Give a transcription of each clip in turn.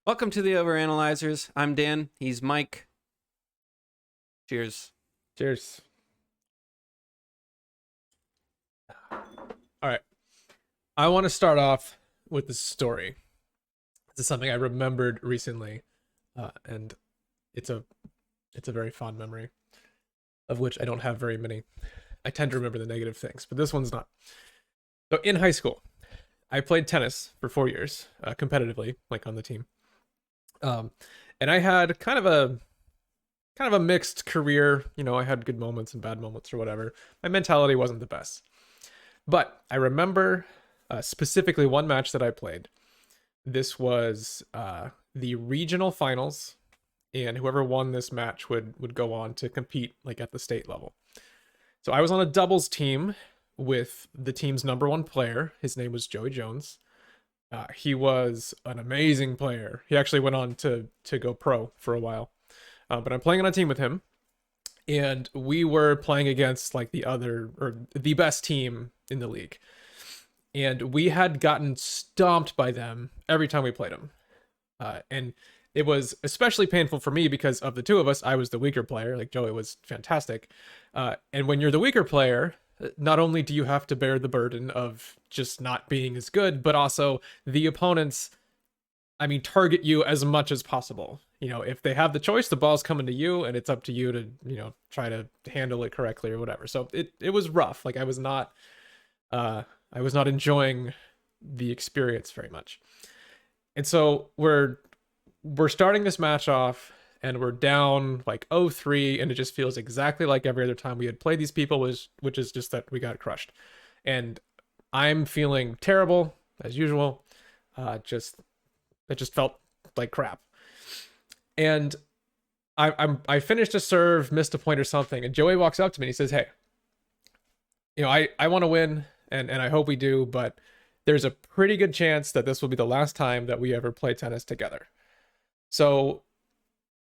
Welcome to the OverAnalyzers. I'm Dan. He's Mike. Cheers. Cheers. All right. I want to start off with this story. This is something I remembered recently, and it's a very fond memory, of which I don't have very many. I tend to remember the negative things, but this one's not. So in high school, I played tennis for 4 years, competitively, like on the team. And I had kind of a mixed career. I had good moments and bad moments or whatever. My mentality wasn't the best. But I remember specifically one match that I played. This was the regional finals, and whoever won this match would go on to compete like at the state level. So I was on a doubles team with the team's number one player. His name was Joey Jones. He was an amazing player. He actually went on to go pro for a while. But I'm playing on a team with him, and we were playing against like the best team in the league. And we had gotten stomped by them every time we played them. And it was especially painful for me because of the two of us, I was the weaker player. Like Joey was fantastic. And when you're the weaker player, not only do you have to bear the burden of just not being as good, but also the opponents, target you as much as possible. If they have the choice, the ball's coming to you and it's up to you to, try to handle it correctly or whatever. So it was rough. Like I was not enjoying the experience very much. And so we're starting this match off and we're down like 0-3, and it just feels exactly like every other time we had played these people, which is just that we got crushed. And I'm feeling terrible as usual. It just felt like crap. And I finished a serve, missed a point or something, and Joey walks up to me and he says, "Hey, I want to win, and I hope we do, but there's a pretty good chance that this will be the last time that we ever play tennis together. So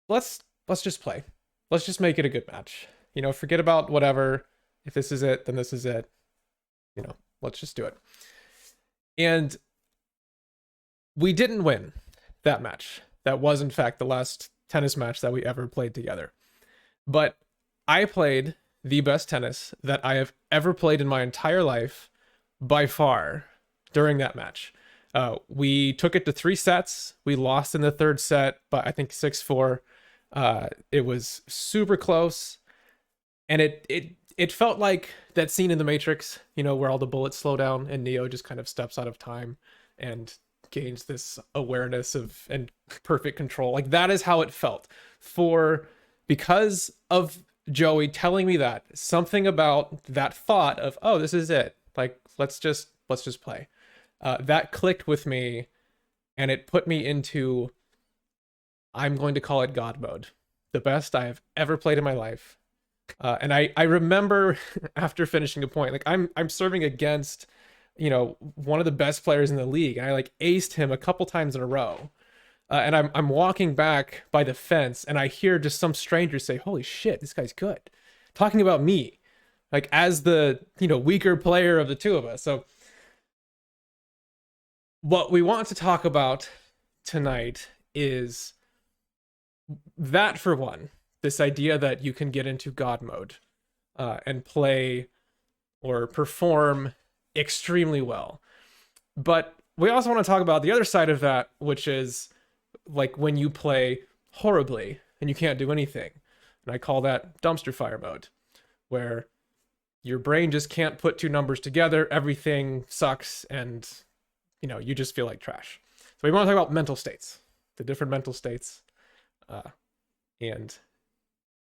let's just play. Let's just make it a good match. Forget about whatever. If this is it, then this is it. Let's just do it." And we didn't win that match. That was in fact the last tennis match that we ever played together. But I played the best tennis that I have ever played in my entire life by far during that match. We took it to 3 sets. We lost in the third set, but I think 6-4. It was super close, and it felt like that scene in The Matrix, where all the bullets slow down and Neo just kind of steps out of time and gains this awareness of and perfect control. Like that is how it felt. Because of Joey telling me that, something about that thought of, oh, this is it. Like let's just play. That clicked with me, and it put me into, I'm going to call it God mode. The best I have ever played in my life. And I remember after finishing a point, like I'm serving against, one of the best players in the league, and I like aced him a couple times in a row. And I'm walking back by the fence, and I hear just some stranger say, "Holy shit, this guy's good," talking about me, like as the weaker player of the two of us. So what we want to talk about tonight is that, for one, this idea that you can get into God mode and play or perform extremely well. But we also want to talk about the other side of that, which is like when you play horribly and you can't do anything. And I call that dumpster fire mode, where your brain just can't put two numbers together. Everything sucks, and you just feel like trash. So we want to talk about mental states, the different mental states, and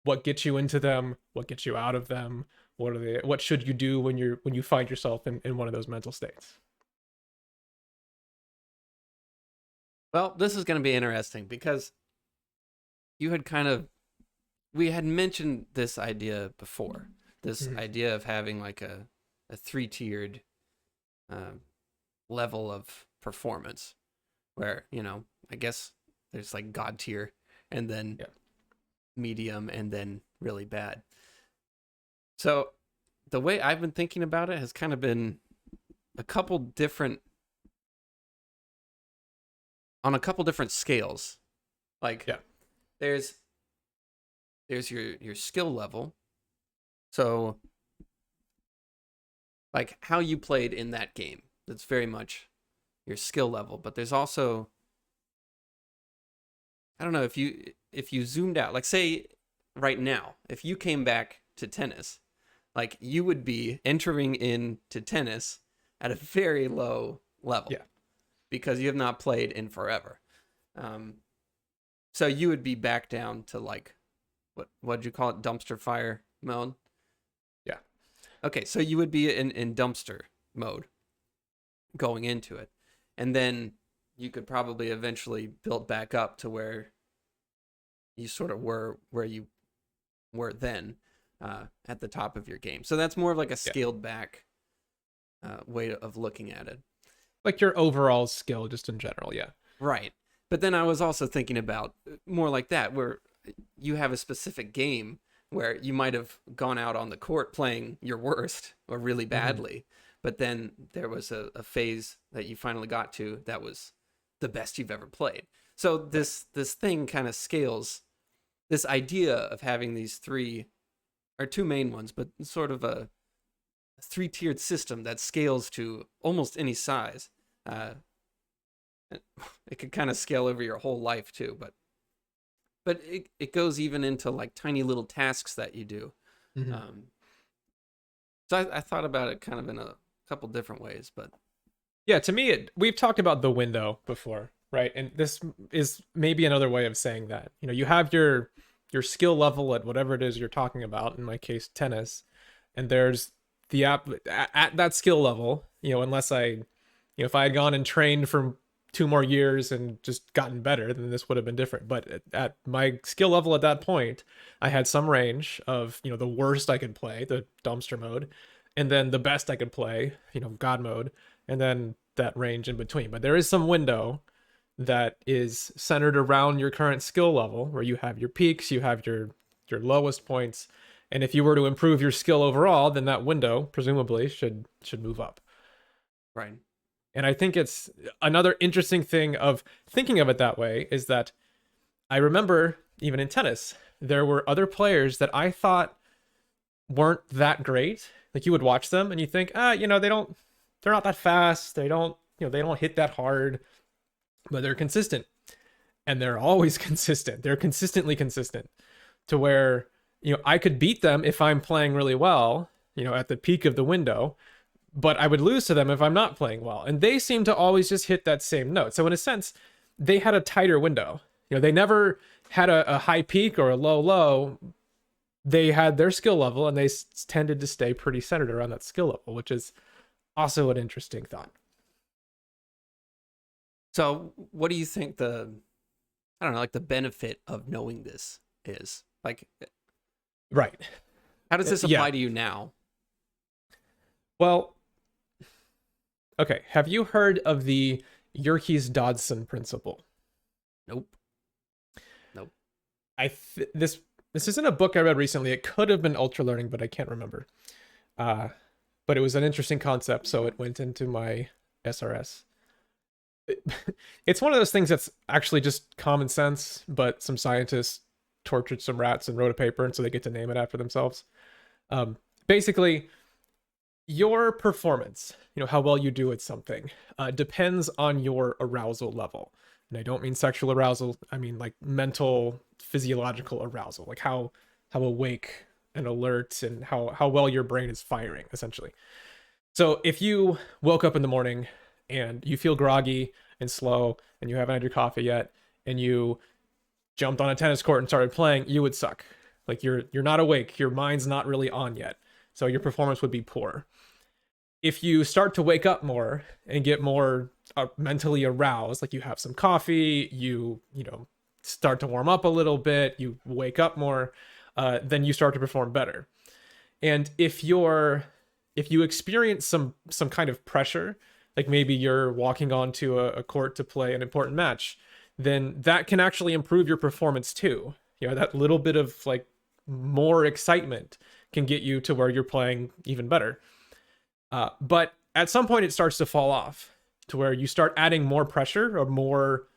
what gets you into them, what gets you out of them, what should you do when you find yourself in one of those mental states. Well, this is going to be interesting because we had mentioned this idea before. This idea of having like a 3-tiered level of performance, where I guess there's like God tier, and then medium, and then really bad. So the way I've been thinking about it has kind of been a couple different on a couple different scales. Like Yeah. there's your skill level. So like how you played in that game. That's very much your skill level, but there's also, I don't know, if you zoomed out, like say right now, if you came back to tennis, like you would be entering into tennis at a very low level. Yeah. Because you have not played in forever. So you would be back down to like what'd you call it, dumpster fire mode? Yeah. Okay, so you would be in dumpster mode going into it. And then you could probably eventually build back up to where you sort of were where you were then at the top of your game. So that's more of like a scaled back way of looking at it. Like your overall skill just in general, yeah. Right. But then I was also thinking about more like that, where you have a specific game where you might have gone out on the court playing your worst or really badly, but then there was a phase that you finally got to that was the best you've ever played. So this thing kind of scales, this idea of having these three, or two main ones, but sort of a three-tiered system that scales to almost any size. It could kind of scale over your whole life too, but it goes even into like tiny little tasks that you do. So I thought about it kind of in a couple different ways, but yeah, to me, we've talked about the window before, right? And this is maybe another way of saying that. You know, you have your skill level at whatever it is you're talking about. In my case, tennis, and there's the app at that skill level. You know, unless if I had gone and trained for 2 more years and just gotten better, then this would have been different. But at my skill level at that point, I had some range of, the worst I could play, the dumpster mode, and then the best I could play, God mode, and then that range in between. But there is some window that is centered around your current skill level, where you have your peaks, you have your lowest points, and if you were to improve your skill overall, then that window presumably should move up. right. And I think it's another interesting thing of thinking of it that way is that I remember even in tennis, there were other players that I thought weren't that great. Like you would watch them and you think, they're not that fast. They don't hit that hard, but they're consistent. And they're always consistent. They're consistently consistent to where, I could beat them if I'm playing really well, at the peak of the window, but I would lose to them if I'm not playing well. And they seem to always just hit that same note. So in a sense, they had a tighter window. They never had a high peak or a low low. They had their skill level and they tended to stay pretty centered around that skill level, which is also an interesting thought. So what do you think the benefit of knowing this is? Like, right. How does this apply to you now? Well, okay. Have you heard of the Yerkes Dodson principle? Nope. This isn't a book I read recently. It could have been Ultra Learning, but I can't remember. But it was an interesting concept, so it went into my SRS. It's one of those things that's actually just common sense, but some scientists tortured some rats and wrote a paper, and so they get to name it after themselves. Basically, your performance, how well you do at something, depends on your arousal level. And I don't mean sexual arousal. I mean like mental, physiological arousal, like how awake and alert and how well your brain is firing, essentially. So if you woke up in the morning and you feel groggy and slow and you haven't had your coffee yet and you jumped on a tennis court and started playing, you would suck. Like you're not awake. Your mind's not really on yet. So your performance would be poor. If you start to wake up more and get more mentally aroused, like you have some coffee, you start to warm up a little bit, you wake up more, then you start to perform better. And if you experience some kind of pressure, like maybe you're walking onto a court to play an important match, then that can actually improve your performance too. That little bit of like more excitement can get you to where you're playing even better. But at some point it starts to fall off to where you start adding more pressure or more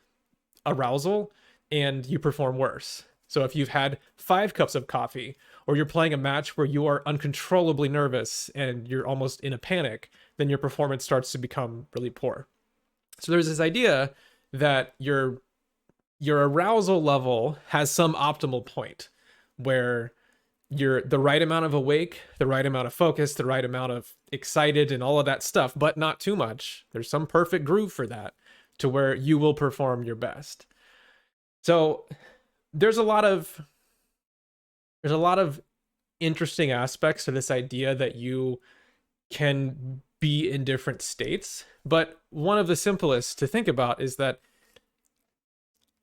arousal and you perform worse. So if you've had 5 cups of coffee, or you're playing a match where you are uncontrollably nervous and you're almost in a panic, then your performance starts to become really poor. So there's this idea that your arousal level has some optimal point where you're the right amount of awake, the right amount of focus, the right amount of excited and all of that stuff, but not too much. There's some perfect groove for that to where you will perform your best. So there's a lot of interesting aspects to this idea that you can be in different states. But one of the simplest to think about is that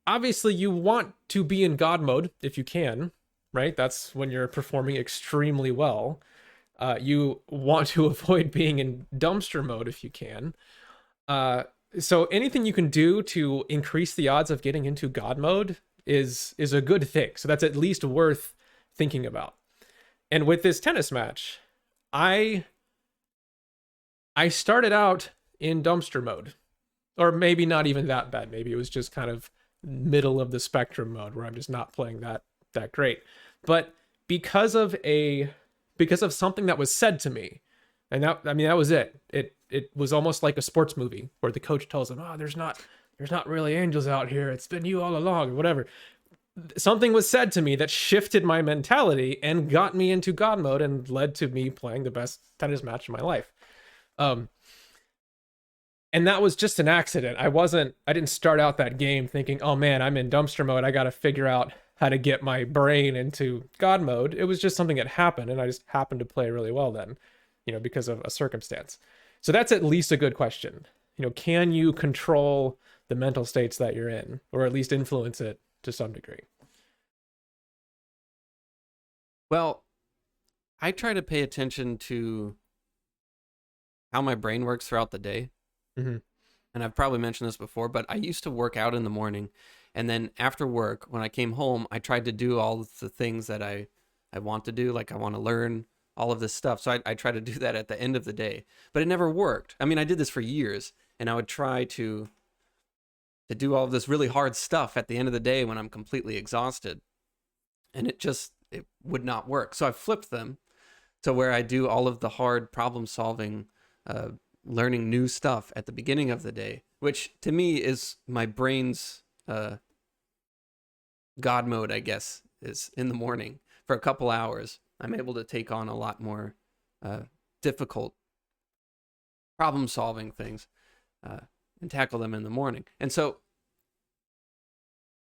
obviously you want to be in God mode if you can, right? That's when you're performing extremely well. You want to avoid being in dumpster mode if you can. So anything you can do to increase the odds of getting into God mode is a good thing. So that's at least worth thinking about. And with this tennis match, I started out in dumpster mode, or maybe not even that bad. Maybe it was just kind of middle of the spectrum mode where I'm just not playing that great. But because of something that was said to me, and that was it. It was almost like a sports movie where the coach tells them, "Oh, there's not really angels out here. It's been you all along," or whatever. Something was said to me that shifted my mentality and got me into God mode and led to me playing the best tennis match of my life. And that was just an accident. I didn't start out that game thinking, oh man, I'm in dumpster mode. I got to figure out how to get my brain into God mode. It was just something that happened, and I just happened to play really well then, because of a circumstance. So that's at least a good question. Can you control the mental states that you're in, or at least influence it to some degree? Well, I try to pay attention to how my brain works throughout the day. Mm-hmm. And I've probably mentioned this before, but I used to work out in the morning. And then after work, when I came home, I tried to do all the things that I want to do. Like I want to learn all of this stuff. So I try to do that at the end of the day, but it never worked. I mean, I did this for years, and I would try to do all of this really hard stuff at the end of the day when I'm completely exhausted, and it would not work. So I flipped them to where I do all of the hard problem solving, learning new stuff at the beginning of the day, which to me is my brain's God mode, I guess, is in the morning. For a couple hours, I'm able to take on a lot more difficult problem solving things and tackle them in the morning. And so,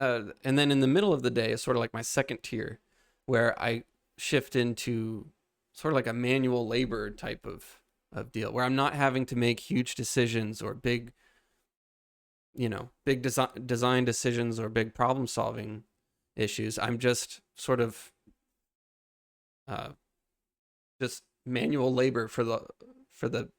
and then in the middle of the day is sort of like my second tier, where I shift into sort of like a manual labor type of deal, where I'm not having to make huge decisions or big design decisions or big problem solving issues. I'm just sort of just manual labor for the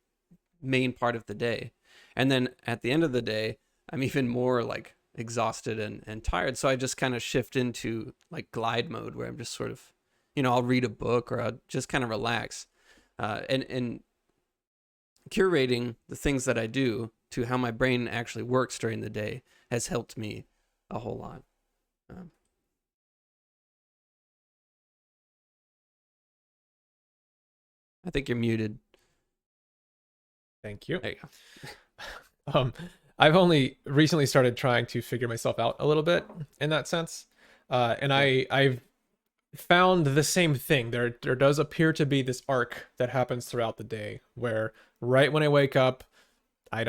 main part of the day. And then at the end of the day, I'm even more like exhausted and tired. So I just kind of shift into like glide mode, where I'm just sort of, I'll read a book or I'll just kind of relax. And curating the things that I do to how my brain actually works during the day has helped me a whole lot. I think you're muted. Thank you. There you go. I've only recently started trying to figure myself out a little bit in that sense. And I've found the same thing. There does appear to be this arc that happens throughout the day where right when I wake up, I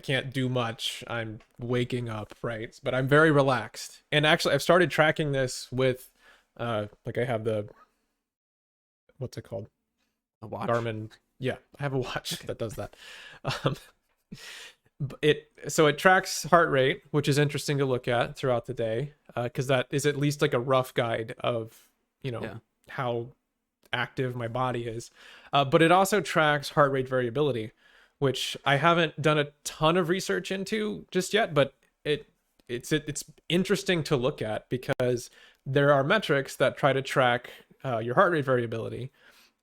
can't do much. I'm waking up, right? But I'm very relaxed. And actually I've started tracking this with like I have what's it called? A watch? Garmin. Yeah, I have a watch that does that. It tracks heart rate, which is interesting to look at throughout the day, because that is at least like a rough guide of how active my body is. But it also tracks heart rate variability, which I haven't done a ton of research into just yet, but it's interesting to look at because there are metrics that try to track your heart rate variability,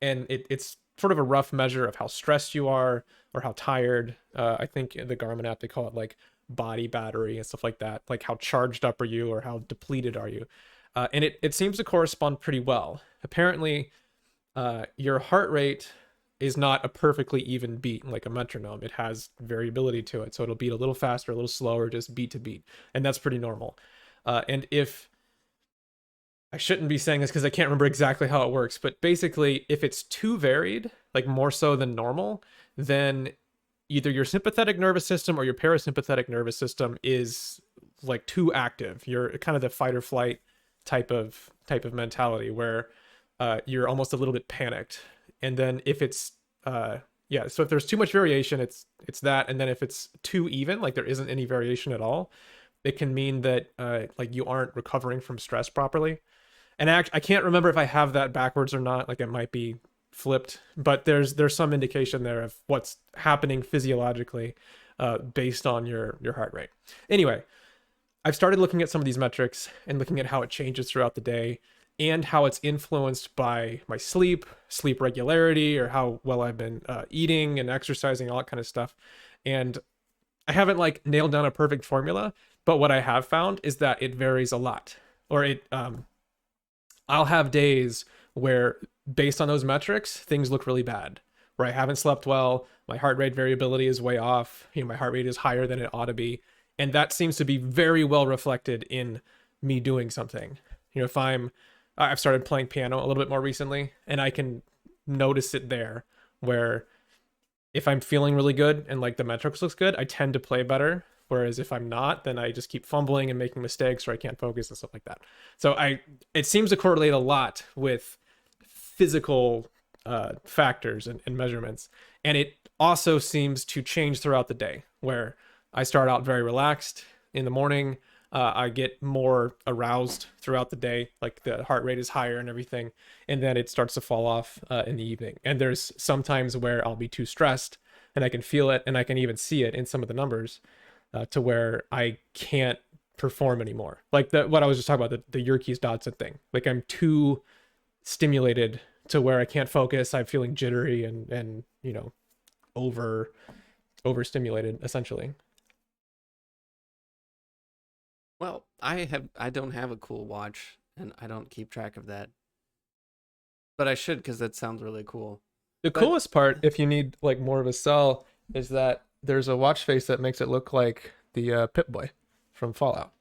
and it's sort of a rough measure of how stressed you are or how tired. I think in the Garmin app they call it like body battery and stuff like that, like how charged up are you or how depleted are you. And it seems to correspond pretty well. Apparently, your heart rate is not a perfectly even beat like a metronome. It has variability to it. So it'll beat a little faster, a little slower, just beat to beat. And that's pretty normal. And if I shouldn't be saying this because I can't remember exactly how it works, but basically, if it's too varied, like more so than normal, then either your sympathetic nervous system or your parasympathetic nervous system is like too active. You're kind of the fight or flight type of mentality where you're almost a little bit panicked. And then if it's so if there's too much variation, it's that. And then if it's too even, like there isn't any variation at all, it can mean that like you aren't recovering from stress properly. And I can't remember if I have that backwards or not. Like it might be flipped, but there's some indication there of what's happening physiologically based on your heart rate. Anyway, I've started looking at some of these metrics and looking at how it changes throughout the day and how it's influenced by my sleep regularity, or how well I've been eating and exercising, all that kind of stuff. And I haven't like nailed down a perfect formula, but what I have found is that it varies a lot. Or I'll have days where, based on those metrics, things look really bad, where I haven't slept well, my heart rate variability is way off, my heart rate is higher than it ought to be. And that seems to be very well reflected in me doing something. If I've started playing piano a little bit more recently, and I can notice it there, where if I'm feeling really good and like the metrics looks good, I tend to play better. Whereas if I'm not, then I just keep fumbling and making mistakes, or I can't focus and stuff like that. So it seems to correlate a lot with physical factors and measurements. And it also seems to change throughout the day, where I start out very relaxed in the morning. I get more aroused throughout the day, like the heart rate is higher and everything. And then it starts to fall off in the evening. And there's some times where I'll be too stressed, and I can feel it, and I can even see it in some of the numbers, to where I can't perform anymore. Like what I was just talking about, the Yerkes Dodson thing. Like I'm too stimulated to where I can't focus. I'm feeling jittery and overstimulated essentially. Well, I don't have a cool watch, and I don't keep track of that. But I should, because that sounds really cool. The coolest part, if you need like more of a sell, is that there's a watch face that makes it look like the Pip-Boy from Fallout.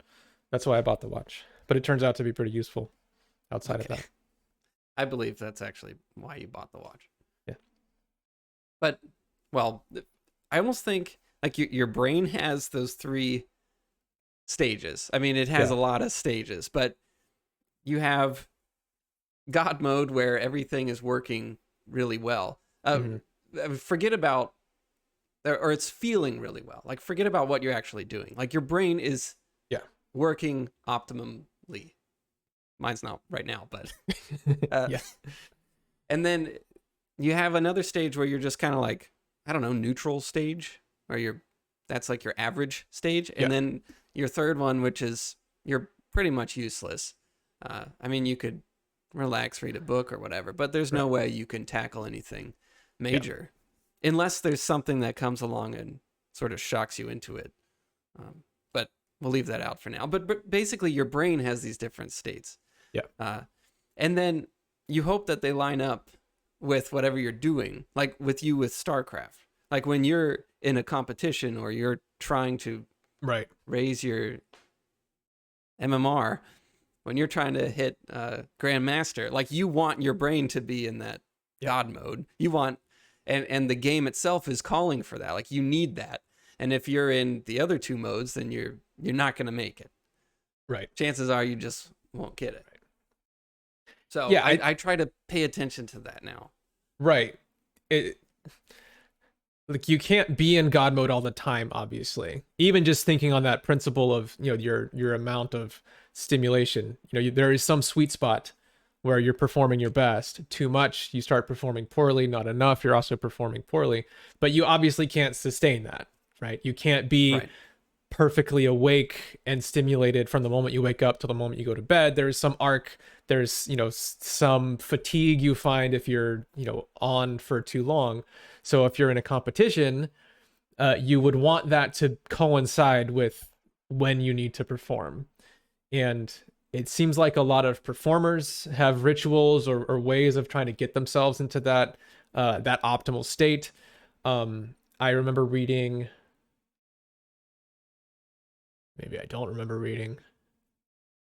That's why I bought the watch. But it turns out to be pretty useful outside of that. I believe that's actually why you bought the watch. Yeah. But, well, I almost think like your brain has those 3 stages. I mean, it has a lot of stages, but you have God mode where everything is working really well. Forget about, or it's feeling really well. Like forget about what you're actually doing. Like your brain is working optimally. Mine's not right now, but And then you have another stage where you're just kind of like, I don't know, neutral stage, or that's like your average stage. And then your third one, which is you're pretty much useless. I mean, you could relax, read a book or whatever, but there's no way you can tackle anything major unless there's something that comes along and sort of shocks you into it. But we'll leave that out for now. But basically, your brain has these different states. Yeah. And then you hope that they line up with whatever you're doing, like with Starcraft. Like when you're in a competition or you're trying to raise your MMR, when you're trying to hit Grandmaster, like you want your brain to be in that God mode. You want, and the game itself is calling for that. Like you need that. And if you're in the other 2 modes, then you're not going to make it. Right. Chances are you just won't get it. So yeah, I try to pay attention to that now. Right. Like you can't be in God mode all the time, obviously. Even just thinking on that principle of, your amount of stimulation, there is some sweet spot where you're performing your best. Too much, you start performing poorly. Not enough, you're also performing poorly. But you obviously can't sustain that, right? You can't be perfectly awake and stimulated from the moment you wake up to the moment you go to bed. There's some arc. There's, some fatigue you find if you're, on for too long. So if you're in a competition, you would want that to coincide with when you need to perform. And it seems like a lot of performers have rituals or ways of trying to get themselves into that optimal state. I remember reading, maybe I don't remember reading.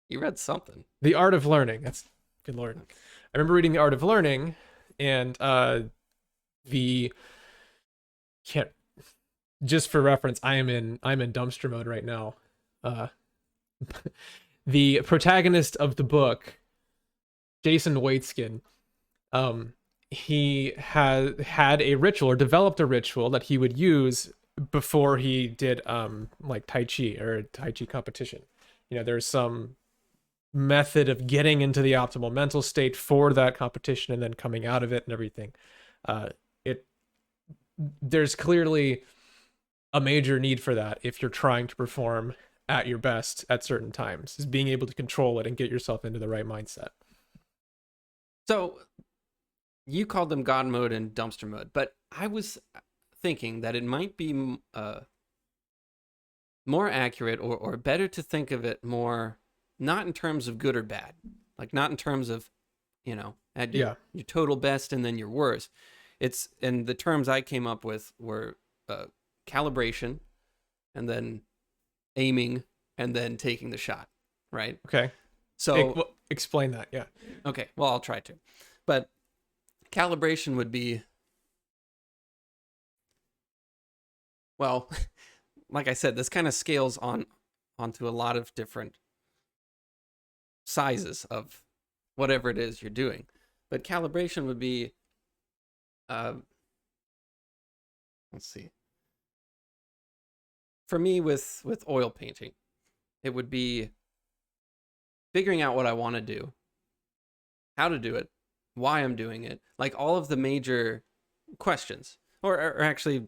You read something. The Art of Learning. That's good Lord. Okay. I remember reading The Art of Learning, and just for reference, I'm in dumpster mode right now. The protagonist of the book, Jason Waitskin, he had a ritual, or developed a ritual, that he would use before he did like Tai Chi or a Tai Chi competition. There's some method of getting into the optimal mental state for that competition and then coming out of it and everything. There's clearly a major need for that if you're trying to perform at your best at certain times, is being able to control it and get yourself into the right mindset. So you called them God mode and dumpster mode, but I was thinking that it might be more accurate or better to think of it more not in terms of good or bad, like not in terms of, at your total best and then your worst. And the terms I came up with were calibration, and then aiming, and then taking the shot, right? Okay. So explain that. Yeah. Okay. Well, I'll try to. But calibration would be, well, like I said, this kind of scales onto a lot of different sizes of whatever it is you're doing. But calibration would be, let's see. For me, with oil painting, it would be figuring out what I want to do, how to do it, why I'm doing it, like all of the major questions. Or actually,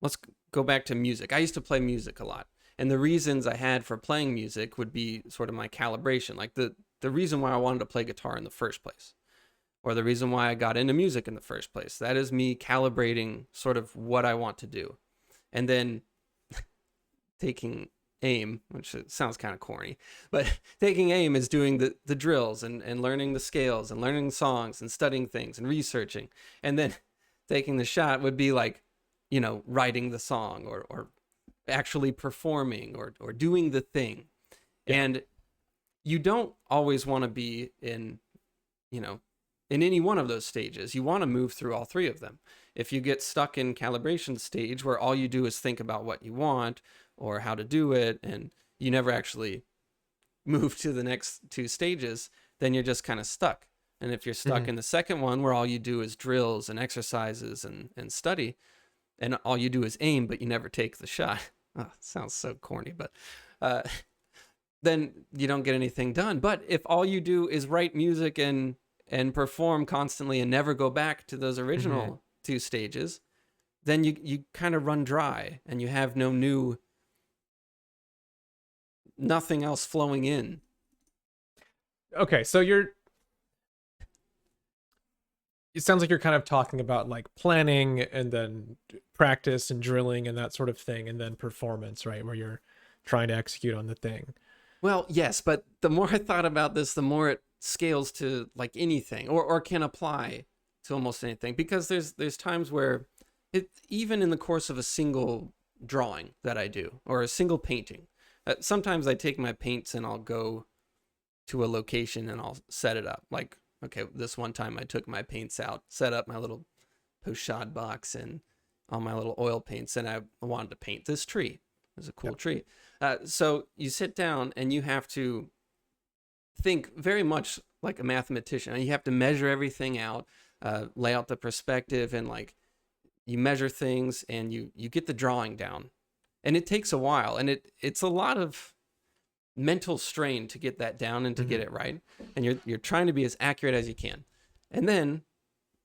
let's go back to music. I used to play music a lot, and the reasons I had for playing music would be sort of my calibration, like the reason why I wanted to play guitar in the first place, or the reason why I got into music in the first place. That is me calibrating sort of what I want to do. And then taking aim, which sounds kind of corny, but taking aim is doing the drills and learning the scales and learning songs and studying things and researching. And then taking the shot would be like, writing the song or actually performing or doing the thing. Yeah. And you don't always want to be in any one of those stages. You want to move through all three of them. If you get stuck in calibration stage where all you do is think about what you want or how to do it, and you never actually move to the next two stages, then you're just kind of stuck. And if you're stuck in the second one where all you do is drills and exercises and study, and all you do is aim, but you never take the shot. Oh, it sounds so corny, but then you don't get anything done. But if all you do is write music and perform constantly and never go back to those original two stages, then you kind of run dry and you have nothing else flowing in. Okay, so it sounds like you're kind of talking about like planning and then practice and drilling and that sort of thing, and then performance, right? Where you're trying to execute on the thing. Well, yes, but the more I thought about this, the more it scales to like anything or can apply to almost anything, because there's times where even in the course of a single drawing that I do or a single painting, sometimes I take my paints and I'll go to a location and I'll set it up. Like, okay, this one time I took my paints out, set up my little pochade box and all my little oil paints, and I wanted to paint this tree. It was a cool tree. So you sit down and you have to think very much like a mathematician. And you have to measure everything out, lay out the perspective, and like you measure things and you get the drawing down. And it takes a while, and it's a lot of mental strain to get that down and to get it right. And you're trying to be as accurate as you can. And then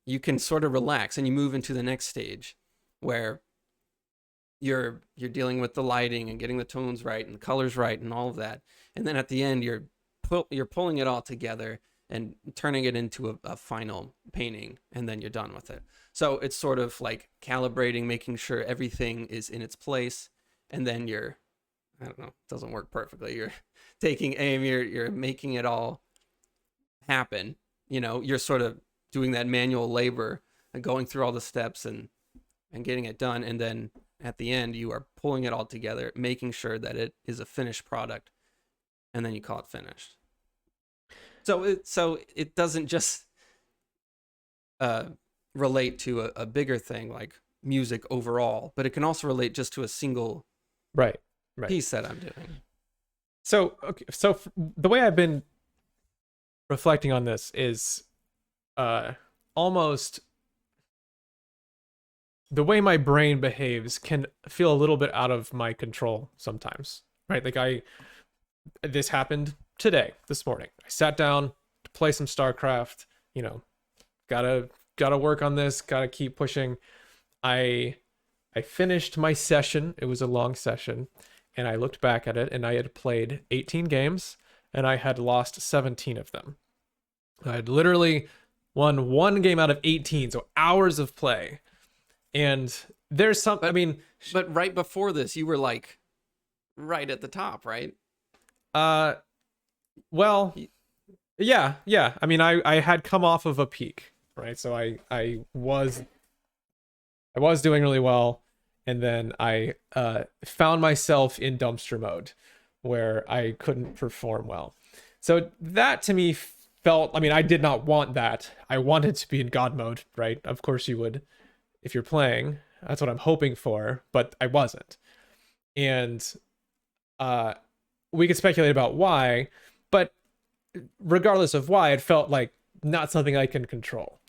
you can sort of relax and you move into the next stage where you're dealing with the lighting and getting the tones right and the colors right and all of that. And then at the end you're pulling it all together and turning it into a final painting, and then you're done with it. So it's sort of like calibrating, making sure everything is in its place, and then you're, I don't know, it doesn't work perfectly. You're taking aim, you're making it all happen. You're sort of doing that manual labor and going through all the steps and getting it done, and then at the end you are pulling it all together, making sure that it is a finished product, and then you call it finished. So it doesn't just relate to a bigger thing like music overall, but it can also relate just to a single right piece that I'm doing. So okay, so the way I've been reflecting on this is almost the way my brain behaves can feel a little bit out of my control sometimes, right? Like this happened today, this morning. I sat down to play some Starcraft, gotta work on this, gotta keep pushing. I finished my session. It was a long session, and I looked back at it, and I had played 18 games, and I had lost 17 of them. I had literally won one game out of 18, so hours of play. And there's some, but right before this, you were like right at the top, right? Well, yeah. I had come off of a peak, right? So I was doing really well, and then I found myself in dumpster mode where I couldn't perform well. So that to me felt, I did not want that. I wanted to be in God mode, right? Of course you would if you're playing. That's what I'm hoping for, but I wasn't. And we could speculate about why, but regardless of why, it felt like not something I can control.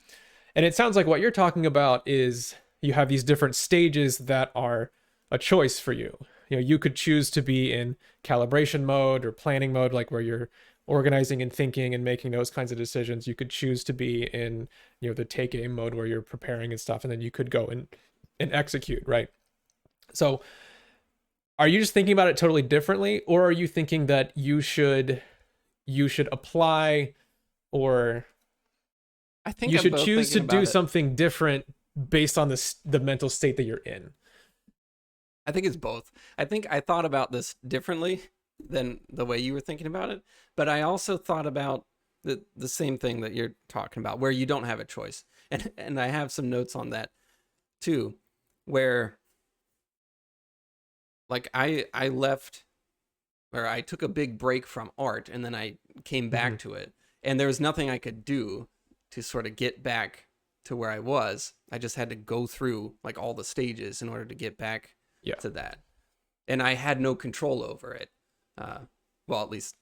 And it sounds like what you're talking about is you have these different stages that are a choice for you. You could choose to be in calibration mode or planning mode, like where you're organizing and thinking and making those kinds of decisions. You could choose to be in, the take aim mode where you're preparing and stuff, and then you could go and execute, right? So are you just thinking about it totally differently, or are you thinking that you should apply, or I think you I'm should both choose to thinking do about it. something different based on the mental state that you're in? I think it's both. I think I thought about this differently than the way you were thinking about it, but I also thought about the same thing that you're talking about, where you don't have a choice. And I have some notes on that too, where like I left, or I took a big break from art, and then I came back to it, and there was nothing I could do to sort of get back to where I was. I just had to go through like all the stages in order to get back to that. And I had no control over it. Well, at least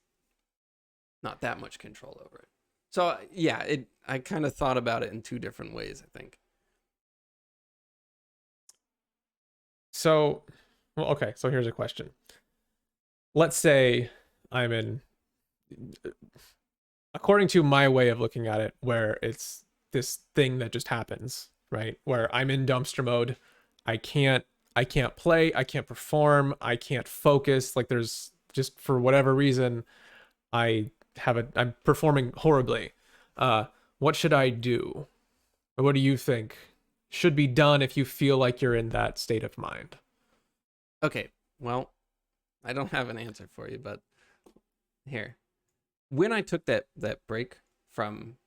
not that much control over it. So yeah, I kind of thought about it in two different ways, I think. So, well, okay, so here's a question. Let's say I'm in, according to my way of looking at it, where it's this thing that just happens, right? Where I'm in dumpster mode. I can't play, I can't perform, I can't focus. Like there's just, for whatever reason, I'm performing horribly. What should I do? Or what do you think should be done if you feel like you're in that state of mind? Okay, well, I don't have an answer for you, but here. When I took that break from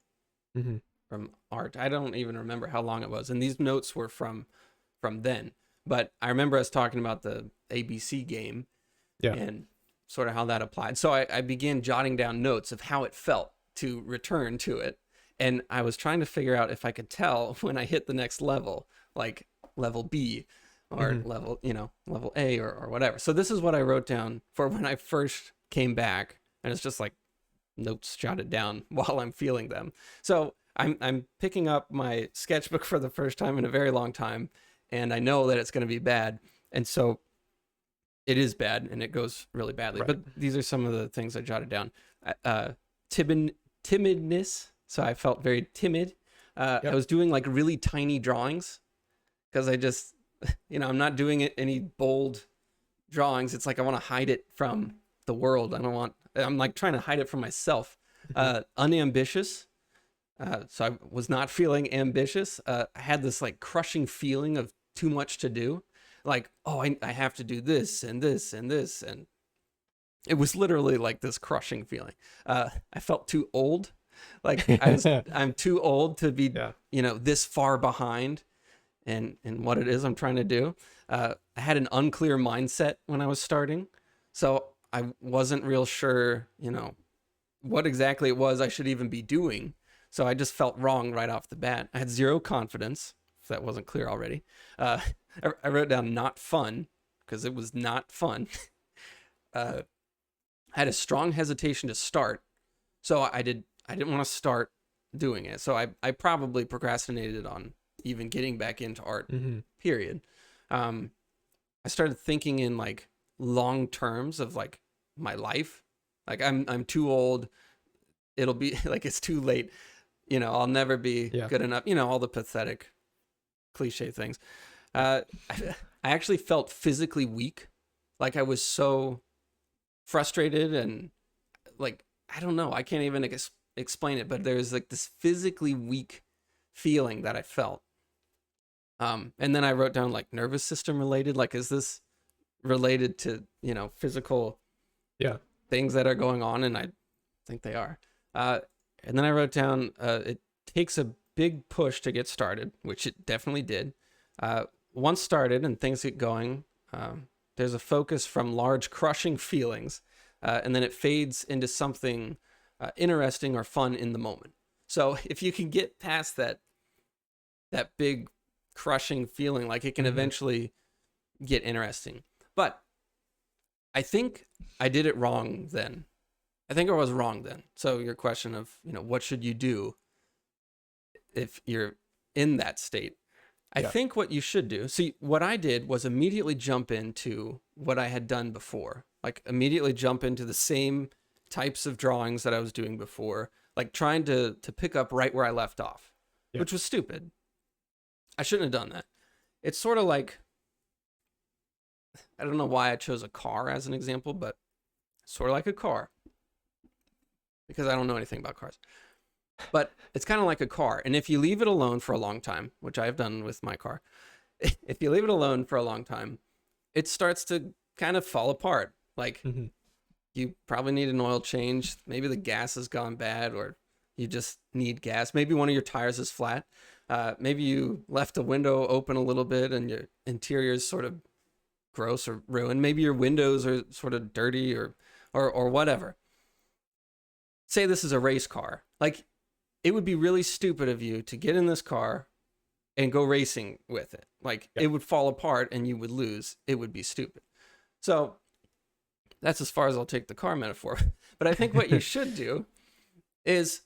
art, I don't even remember how long it was, and these notes were from then. But I remember us talking about the ABC game, and sort of how that applied. So I began jotting down notes of how it felt to return to it, and I was trying to figure out if I could tell when I hit the next level, like level B, or level A, or whatever. So this is what I wrote down for when I first came back, and it's just like notes jotted down while I'm feeling them. So I'm picking up my sketchbook for the first time in a very long time, and I know that it's going to be bad, and so it is bad, and it goes really badly. Right. But these are some of the things I jotted down. Timidness. So I felt very timid. I was doing like really tiny drawings because I just, I'm not doing any bold drawings. It's like I want to hide it from the world. I'm like trying to hide it from myself. Unambitious. So I was not feeling ambitious. I had this like crushing feeling of too much to do. Like, oh, I have to do this and this and this. And it was literally like this crushing feeling. I felt too old. Like I'm too old to be, this far behind and what it is I'm trying to do. I had an unclear mindset when I was starting. So I wasn't real sure, what exactly it was I should even be doing. So I just felt wrong right off the bat. I had zero confidence, if that wasn't clear already. I wrote down not fun, because it was not fun. I had a strong hesitation to start. So I didn't want to start doing it. So I probably procrastinated on even getting back into art, period. I started thinking in like long terms of like my life. Like I'm too old. It'll be like, it's too late. I'll never be good enough. All the pathetic cliche things. I actually felt physically weak. Like I was so frustrated and like, I don't know. I can't even explain it, but there's like this physically weak feeling that I felt. And then I wrote down like nervous system related. Like, is this related to, physical things that are going on? And I think they are. And then I wrote down, it takes a big push to get started, which it definitely did. Once started and things get going, there's a focus from large crushing feelings, and then it fades into something interesting or fun in the moment. So if you can get past that big crushing feeling, like it can eventually get interesting. But I think I did it wrong then. I think I was wrong then. So your question of, what should you do if you're in that state? I think what you should do, see, what I did was immediately jump into what I had done before. Like immediately jump into the same types of drawings that I was doing before, like trying to pick up right where I left off, which was stupid. I shouldn't have done that. It's sort of like, I don't know why I chose a car as an example, but sort of like a car. Because I don't know anything about cars. But it's kind of like a car. And if you leave it alone for a long time, which I've done with my car, if you leave it alone for a long time, it starts to kind of fall apart. Like you probably need an oil change. Maybe the gas has gone bad, or you just need gas. Maybe one of your tires is flat. Maybe you left a window open a little bit and your interior is sort of gross or ruined. Maybe your windows are sort of dirty or whatever. Say this is a race car. Like, it would be really stupid of you to get in this car and go racing with it. Like, it would fall apart and you would lose. It would be stupid. So that's as far as I'll take the car metaphor. But I think what you should do is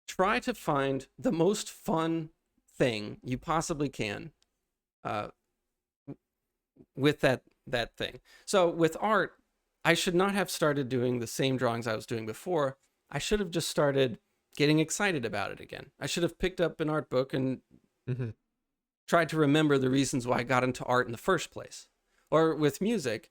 try to find the most fun thing you possibly can with that thing. So with art, I should not have started doing the same drawings I was doing before. I should have just started getting excited about it again. I should have picked up an art book and tried to remember the reasons why I got into art in the first place. Or with music,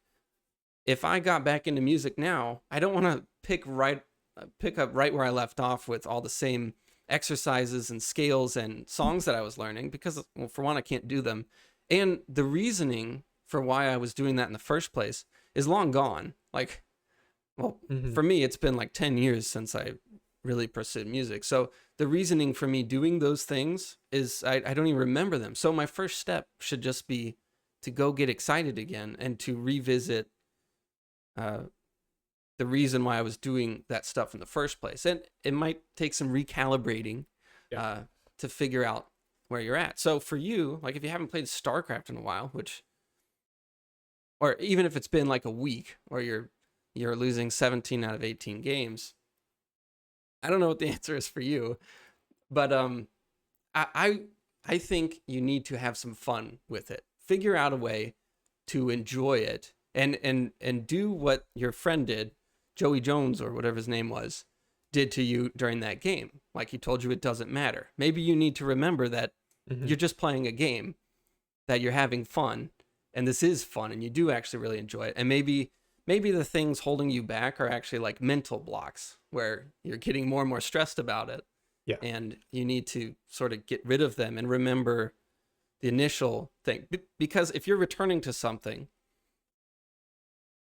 if I got back into music now, I don't want to pick up right where I left off with all the same exercises and scales and songs that I was learning, because, well, for one, I can't do them. And the reasoning for why I was doing that in the first place is long gone. Like, well, for me, it's been like 10 years since I really pursued music. So the reasoning for me doing those things is I don't even remember them. So my first step should just be to go get excited again and to revisit the reason why I was doing that stuff in the first place. And it might take some recalibrating to figure out where you're at. So for you, like if you haven't played Starcraft in a while, or even if it's been like a week, or you're losing 17 out of 18 games, I don't know what the answer is for you, but I think you need to have some fun with it. Figure out a way to enjoy it and do what your friend did, Joey Jones or whatever his name was, did to you during that game. Like he told you it doesn't matter. Maybe you need to remember that you're just playing a game, that you're having fun, and this is fun, and you do actually really enjoy it. And maybe maybe the things holding you back are actually like mental blocks where you're getting more and more stressed about it. Yeah. And you need to sort of get rid of them and remember the initial thing. Because if you're returning to something,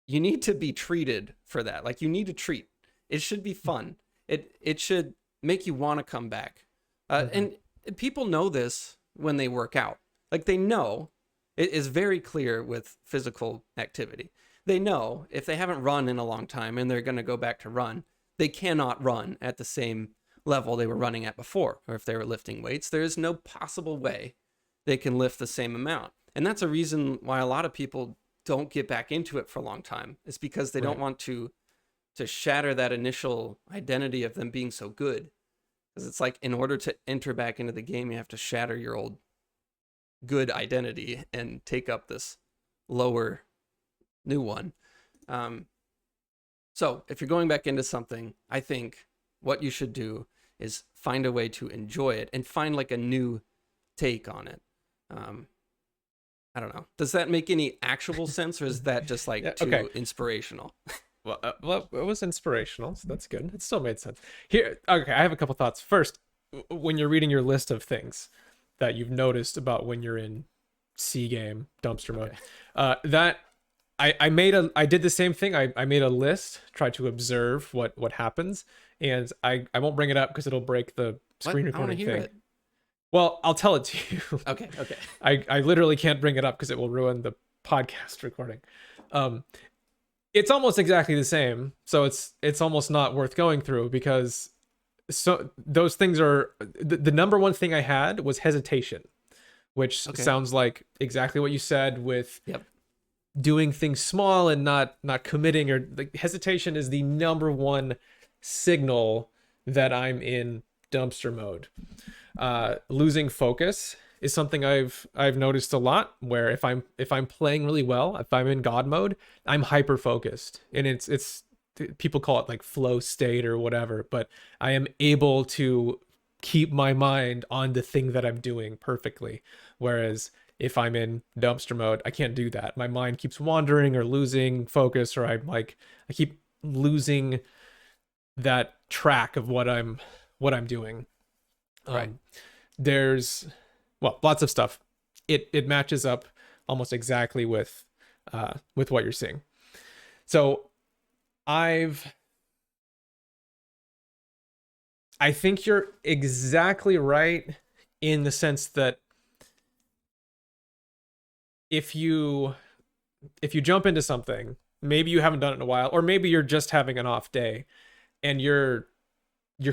you need to be treated for that. Like, you need to treat. It should be fun. It should make you want to come back. And people know this when they work out. Like, they know. It is very clear with physical activity. They know if they haven't run in a long time and they're going to go back to run, they cannot run at the same level they were running at before. Or if they were lifting weights, there is no possible way they can lift the same amount. And that's a reason why a lot of people don't get back into it for a long time. It's because they don't want to shatter that initial identity of them being so good. Because it's like, in order to enter back into the game, you have to shatter your old good identity and take up this lower new one. So if you're going back into something, I think what you should do is find a way to enjoy it and find like a new take on it. I don't know. Does that make any actual sense, or is that just like too inspirational? Well, it was inspirational, so that's good. It still made sense. Here, okay, I have a couple thoughts. First, when you're reading your list of things that you've noticed about when you're in C game dumpster mode, that I did the same thing. I made a list, tried to observe what happens, and I won't bring it up because it'll break the screen recording thing. It. Well, I'll tell it to you. Okay. I literally can't bring it up because it will ruin the podcast recording. It's almost exactly the same, so it's almost not worth going through, because so those things are the number one thing I had was hesitation, which sounds like exactly what you said with doing things small and not committing, or like hesitation is the number one signal that I'm in dumpster mode. Losing focus is something I've noticed a lot, where if I'm playing really well, if I'm in God mode, I'm hyper focused, and it's people call it like flow state or whatever, but I am able to keep my mind on the thing that I'm doing perfectly. Whereas if I'm in dumpster mode, I can't do that. My mind keeps wandering or losing focus, or I keep losing that track of what I'm doing. Right. There's lots of stuff. It matches up almost exactly with what you're seeing. So I think you're exactly right in the sense that if you jump into something, maybe you haven't done it in a while, or maybe you're just having an off day, and you're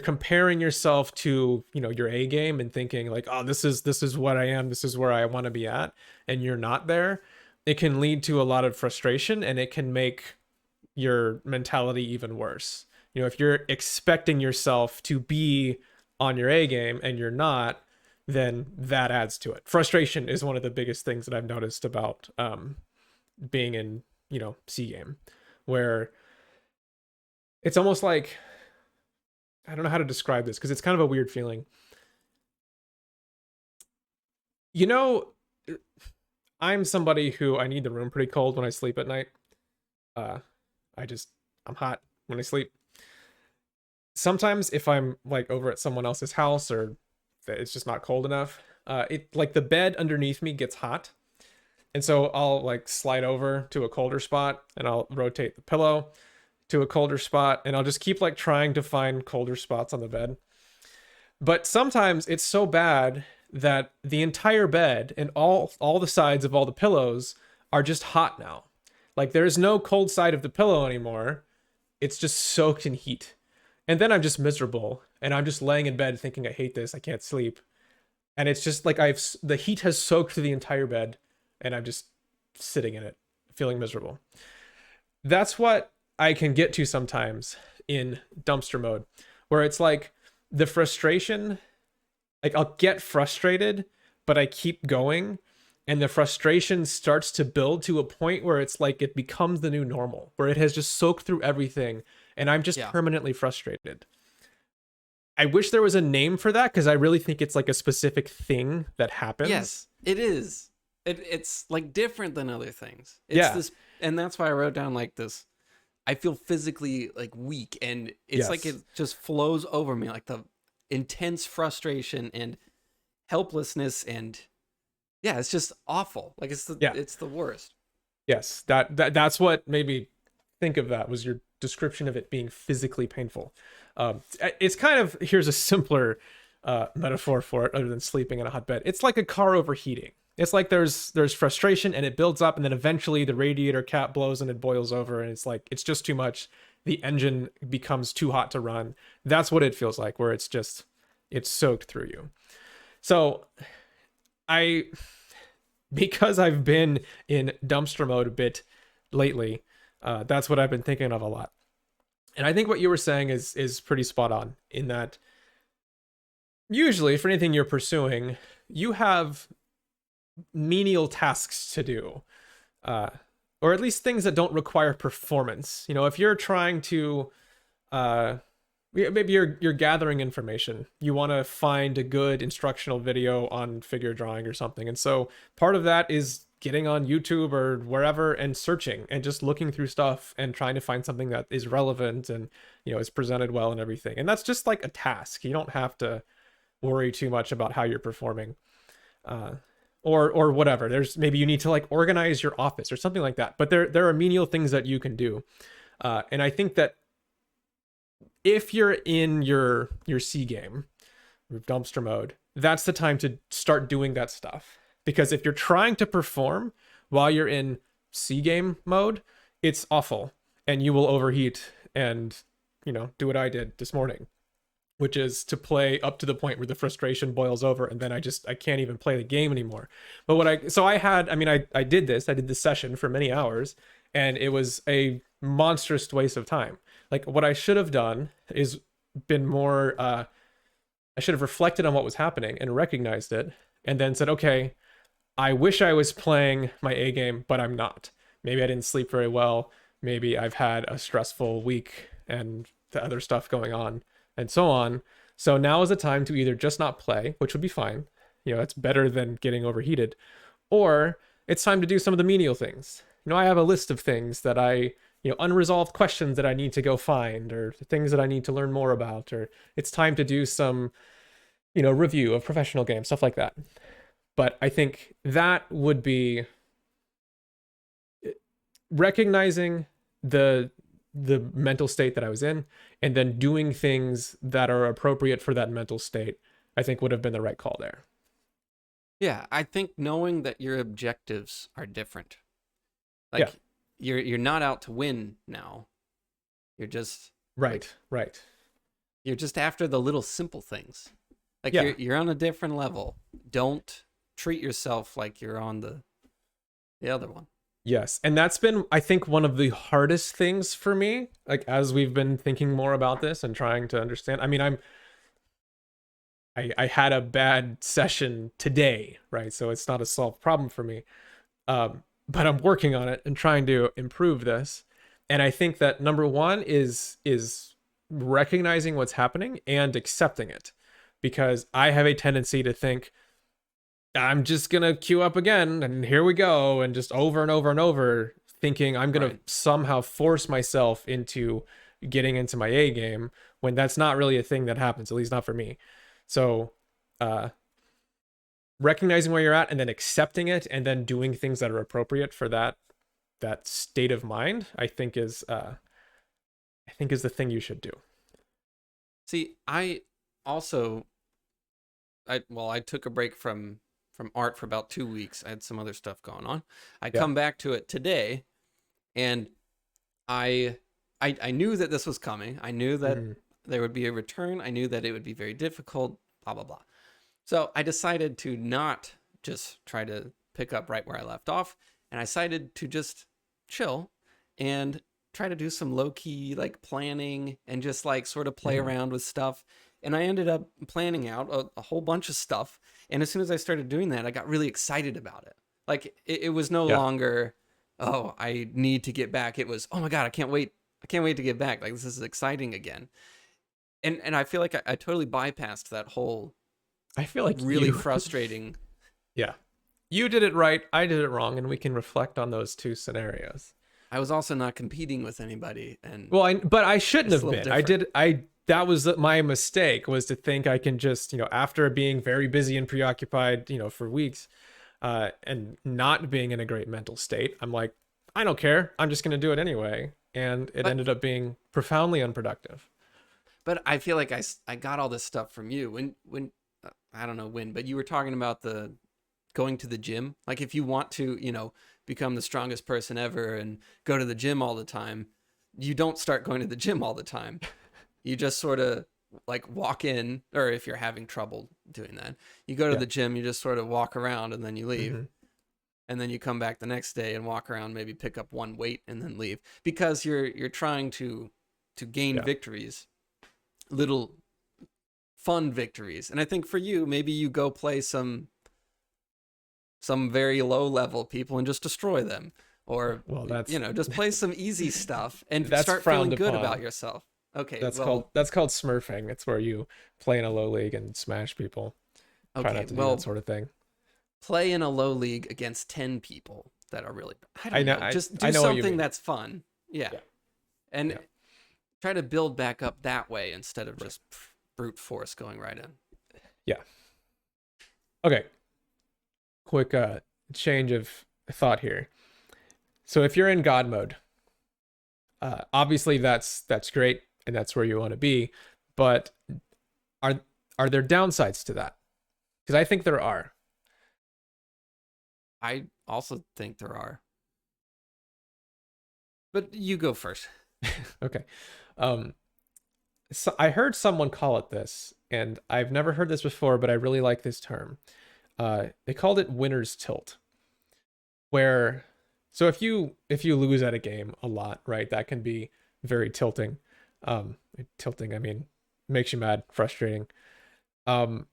comparing yourself to, your A game and thinking like, oh, this is what I am, this is where I want to be at, and you're not there, it can lead to a lot of frustration, and it can make your mentality even worse. If you're expecting yourself to be on your A game and you're not, then that adds to it. Frustration is one of the biggest things that I've noticed about being in, C game, where it's almost like, I don't know how to describe this because it's kind of a weird feeling. I'm somebody who, I need the room pretty cold when I sleep at night. I'm hot when I sleep. Sometimes if I'm like over at someone else's house, or it's just not cold enough, like the bed underneath me gets hot. And so I'll like slide over to a colder spot, and I'll rotate the pillow to a colder spot, and I'll just keep like trying to find colder spots on the bed. But sometimes it's so bad that the entire bed and all the sides of all the pillows are just hot now. Like there's no cold side of the pillow anymore. It's just soaked in heat. And then I'm just miserable, and I'm just laying in bed thinking, I hate this, I can't sleep. And it's just like the heat has soaked through the entire bed, and I'm just sitting in it, feeling miserable. That's what I can get to sometimes in dumpster mode, where it's like the frustration, like I'll get frustrated, but I keep going, and the frustration starts to build to a point where it's like it becomes the new normal, where it has just soaked through everything, and I'm just permanently frustrated. I wish there was a name for that, because I really think it's like a specific thing that happens. Yes, it is. It's like different than other things. It's this, and that's why I wrote down like this I feel physically like weak, and it's like Yes. it just flows over me, like the intense frustration and helplessness, and yeah, it's just awful. Like Yeah. it's the worst. Yes. That's what made me think of that, was your description of it being physically painful. It's kind of, here's a simpler metaphor for it other than sleeping in a hot bed. It's like a car overheating. It's like there's frustration and it builds up, and then eventually the radiator cap blows and it boils over, and it's like it's just too much. The engine becomes too hot to run. That's what it feels like, where it's soaked through you. So I because I've been in dumpster mode a bit lately, that's what I've been thinking of a lot. And I think what you were saying is pretty spot on, in that usually for anything you're pursuing, you have menial tasks to do, uh, or at least things that don't require performance. You know, if you're trying to, maybe you're gathering information, you want to find a good instructional video on figure drawing or something, and so part of that is getting on YouTube or wherever and searching and just looking through stuff and trying to find something that is relevant and, you know, is presented well and everything. And that's just like a task. You don't have to worry too much about how you're performing. Or whatever. There's maybe you need to like organize your office or something like that. But there are menial things that you can do. And I think that if you're in your C game, or dumpster mode, that's the time to start doing that stuff. Because if you're trying to perform while you're in C game mode, it's awful, and you will overheat and, you know, do what I did this morning, which is to play up to the point where the frustration boils over, and then I can't even play the game anymore. But I did this session for many hours, and it was a monstrous waste of time. Like, what I should have done is been more, I should have reflected on what was happening and recognized it, and then said, okay, I wish I was playing my A game, but I'm not. Maybe I didn't sleep very well. Maybe I've had a stressful week and the other stuff going on, and so on. So now is the time to either just not play, which would be fine. You know, it's better than getting overheated. Or it's time to do some of the menial things. You know, I have a list of things that unresolved questions that I need to go find, or things that I need to learn more about, or it's time to do some, review of professional games, stuff like that. But I think that would be recognizing the mental state that I was in, and then doing things that are appropriate for that mental state, I think would have been the right call there. Yeah, I think knowing that your objectives are different. Like, you're not out to win now. You're just right. You're just after the little simple things. Like, you're on a different level. Don't treat yourself like you're on the other one. Yes, and that's been, I think, one of the hardest things for me, like, as we've been thinking more about this and trying to understand. I mean, I had a bad session today, right? So it's not a solved problem for me. But I'm working on it and trying to improve this. And I think that number one is recognizing what's happening and accepting it, because I have a tendency to think, I'm just going to queue up again, and here we go, and just over and over and over, thinking I'm going to somehow force myself into getting into my A game, when that's not really a thing that happens, at least not for me. So recognizing where you're at, and then accepting it, and then doing things that are appropriate for that state of mind, I think is the thing you should do. See, I took a break from art for about 2 weeks. I had some other stuff going on. I come back to it today, and I knew that this was coming. I knew that there would be a return. I knew that it would be very difficult, blah, blah, blah. So I decided to not just try to pick up right where I left off, and I decided to just chill and try to do some low-key like planning and just like sort of play around with stuff. And I ended up planning out a whole bunch of stuff. And as soon as I started doing that, I got really excited about it. Like, it was no longer, oh, I need to get back. It was, oh my God, I can't wait. I can't wait to get back. Like, this is exciting again. And I feel like I totally bypassed that whole, I feel like really frustrating. Yeah. You did it right. I did it wrong. And we can reflect on those two scenarios. I was also not competing with anybody, and Well, but I shouldn't it's a have little been. I different. did. That was my mistake, was to think I can just, after being very busy and preoccupied, for weeks, and not being in a great mental state, I'm like, I don't care. I'm just going to do it anyway. And it But ended up being profoundly unproductive. I feel like I got all this stuff from you when I don't know when, but you were talking about the going to the gym. Like if you want to, become the strongest person ever and go to the gym all the time, you don't start going to the gym all the time. You just sort of like walk in, or if you're having trouble doing that, you go to Yeah. the gym, you just sort of walk around and then you leave. Hmm. And then you come back the next day and walk around, maybe pick up one weight and then leave, because you're trying to gain Yeah. victories, little fun victories. And I think for you, maybe you go play some very low level people and just destroy them, or Well, just play some easy stuff and that's start feeling frowned good about upon. yourself. Okay, That's called well, that's called smurfing. It's where you play in a low league and smash people. Try okay, not to do that well, sort of thing. play in a low league against 10 people that are really, I don't know, just I do know what you something mean. that's fun. Yeah. Yeah. And Yeah. try to build back up that way instead of Right. just brute force going right in. Yeah. Okay. Quick change of thought here. So if you're in God mode, obviously that's great and that's where you want to be, but are are there downsides to that? Because I think there are. I also think there are, but you go first. Okay. Um, so I heard someone call it this, and I've never heard this before, but I really like this term. They called it winner's tilt, where so if you lose at a game a lot, right, that can be very tilting. Tilting, I mean, makes you mad, frustrating. Um,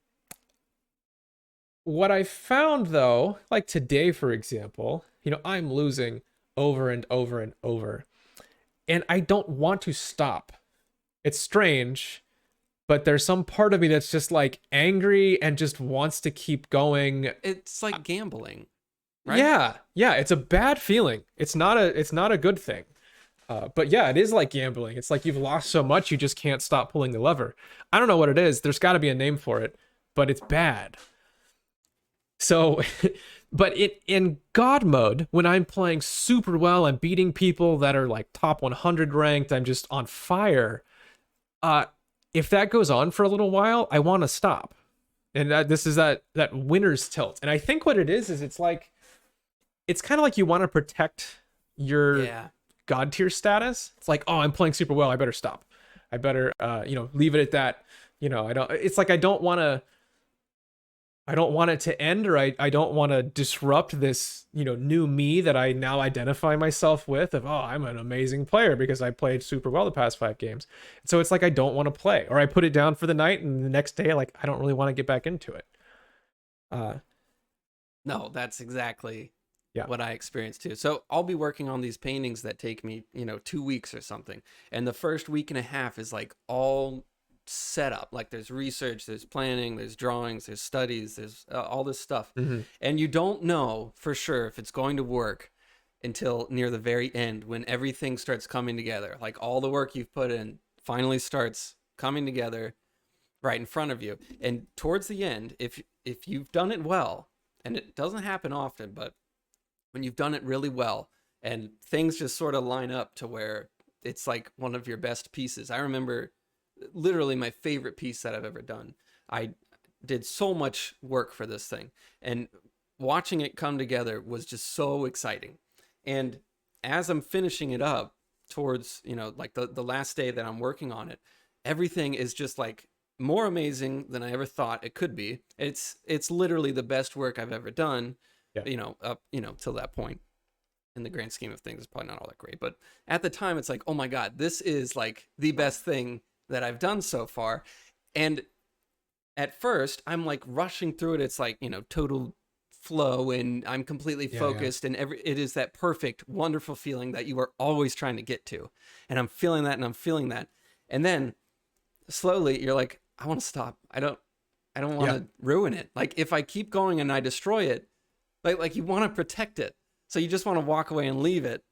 what I found though, like today, for example, I'm losing over and over and over, and I don't want to stop. It's strange, but there's some part of me that's just like angry and just wants to keep going. It's like gambling, right? Yeah, yeah, it's a bad feeling. It's not a good thing. But yeah, it is like gambling. It's like you've lost so much you just can't stop pulling the lever. I don't know what it is. There's got to be a name for it, but it's bad. So, but in God mode, when I'm playing super well, I'm beating people that are like top 100 ranked. I'm just on fire. Uh, if that goes on for a little while, I want to stop. And this is that winner's tilt. And I think what it is it's kind of like you want to protect your Yeah. god tier status. It's like, oh, I'm playing super well, I better stop. I better leave it at that. I don't it's like I don't want it to end, or I don't want to disrupt this, new me that I now identify myself with, of, oh, I'm an amazing player because I played super well the past 5 games. So it's like I don't want to play, or I put it down for the night and the next day, like, I don't really want to get back into it. No, that's exactly Yeah. what I experienced too. So I'll be working on these paintings that take me, 2 weeks or something. And the first week and a half is like all set up. Like there's research, there's planning, there's drawings, there's studies, there's all this stuff. Mm-hmm. And you don't know for sure if it's going to work until near the very end, when everything starts coming together. Like all the work you've put in finally starts coming together right in front of you. And towards the end, if you've done it well, and it doesn't happen often, but when you've done it really well and things just sort of line up to where it's like one of your best pieces. I remember literally my favorite piece that I've ever done. I did so much work for this thing, and watching it come together was just so exciting. And as I'm finishing it up towards, like the last day that I'm working on it, everything is just like more amazing than I ever thought it could be. It's literally the best work I've ever done, Yeah. up, till that point. In the grand scheme of things, it's probably not all that great, but at the time it's like, oh my God, this is like the best thing that I've done so far. And at first I'm like rushing through it. It's like, total flow, and I'm completely focused, and it is that perfect, wonderful feeling that you are always trying to get to. And I'm feeling that, and I'm feeling that. And then slowly you're like, I want to stop. I don't want to ruin it. Like if I keep going and I destroy it, like you want to protect it. So you just want to walk away and leave it.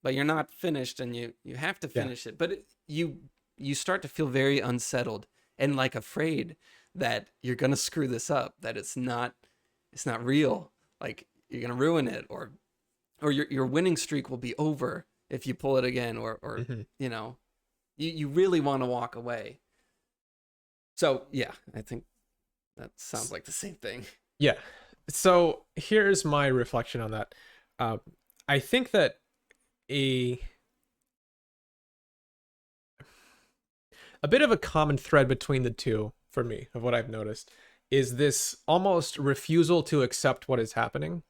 but you're not finished, and you have to finish it. But you start to feel very unsettled and like afraid that you're gonna screw this up, that it's not real, like you're gonna ruin it, or your winning streak will be over if you pull it again, or you know, you really want to walk away. So yeah, I think that sounds like the same thing. Yeah. So here's my reflection on that. I think that a bit of a common thread between the two, for me, of what I've noticed, is this almost refusal to accept what is happening.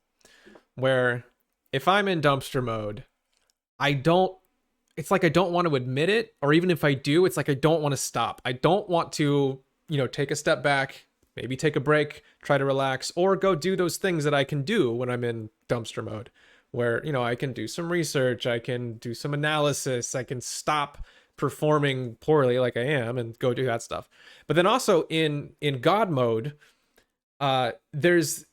Where if I'm in dumpster mode, it's like I don't want to admit it, or even if I do, it's like I don't want to stop. I don't want to, take a step back, maybe take a break, try to relax, or go do those things that I can do when I'm in dumpster mode, where, I can do some research, I can do some analysis, I can stop performing poorly like I am and go do that stuff. But then also in God mode, it's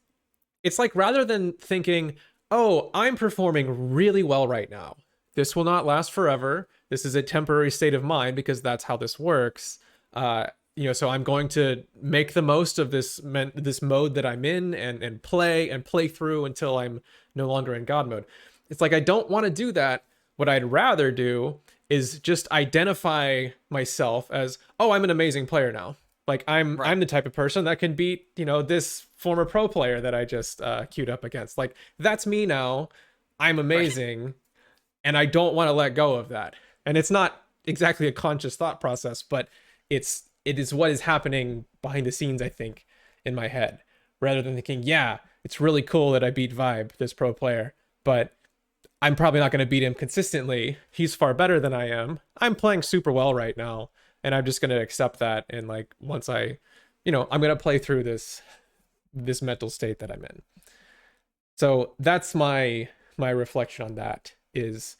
like, rather than thinking, oh, I'm performing really well right now, this will not last forever, this is a temporary state of mind because that's how this works, so I'm going to make the most of this mode that I'm in, and play through until I'm no longer in God mode. It's like, I don't want to do that. What I'd rather do is just identify myself as, oh, I'm an amazing player now. Like, I'm the type of person that can beat, this former pro player that I just queued up against. Like, that's me now. I'm amazing. Right. And I don't want to let go of that. And it's not exactly a conscious thought process, but it is what is happening behind the scenes, I think, in my head. Rather than thinking, yeah, it's really cool that I beat Vibe, this pro player, but I'm probably not going to beat him consistently. He's far better than I am. I'm playing super well right now, and I'm just going to accept that. And like, once I'm going to play through this mental state that I'm in. So that's my reflection on that, is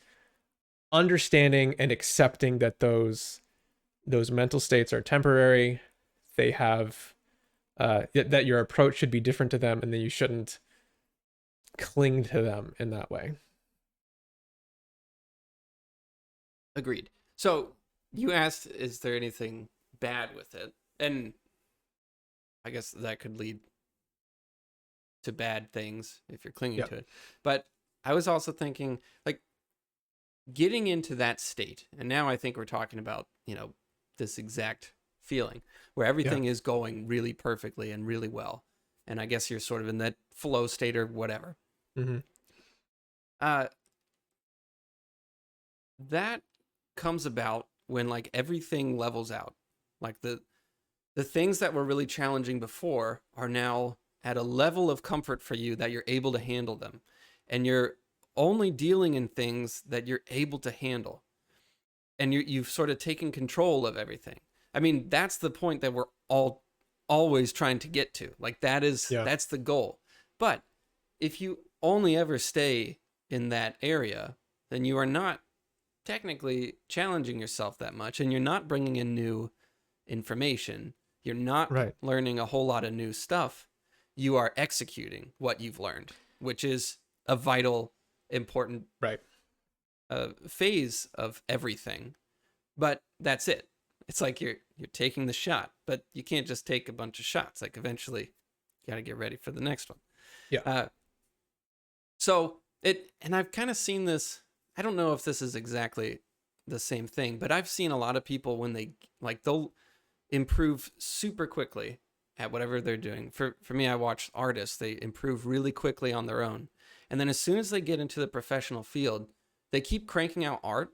understanding and accepting that those mental states are temporary. They have that your approach should be different to them, and that you shouldn't cling to them in that way. Agreed. So you asked, is there anything bad with it? And I guess that could lead to bad things if you're clinging to it. But I was also thinking, like, getting into that state, and now I think we're talking about, this exact feeling where everything is going really perfectly and really well. And I guess you're sort of in that flow state or whatever. Mm-hmm. That comes about when, like, everything levels out. Like, the things that were really challenging before are now at a level of comfort for you that you're able to handle them. And you're only dealing in things that you're able to handle. And you've sort of taken control of everything. I mean, that's the point that we're all always trying to get to. Like, that's the goal. But if you only ever stay in that area, then you are not technically challenging yourself that much, and you're not bringing in new information. You're not learning a whole lot of new stuff. You are executing what you've learned, which is a vital, important phase of everything. But that's it. It's like you're taking the shot, but you can't just take a bunch of shots. Like, eventually you got to get ready for the next one. And I've kind of seen this, I don't know if this is exactly the same thing, but I've seen a lot of people, when they'll improve super quickly at whatever they're doing. For me, I watch artists, they improve really quickly on their own. And then as soon as they get into the professional field, they keep cranking out art,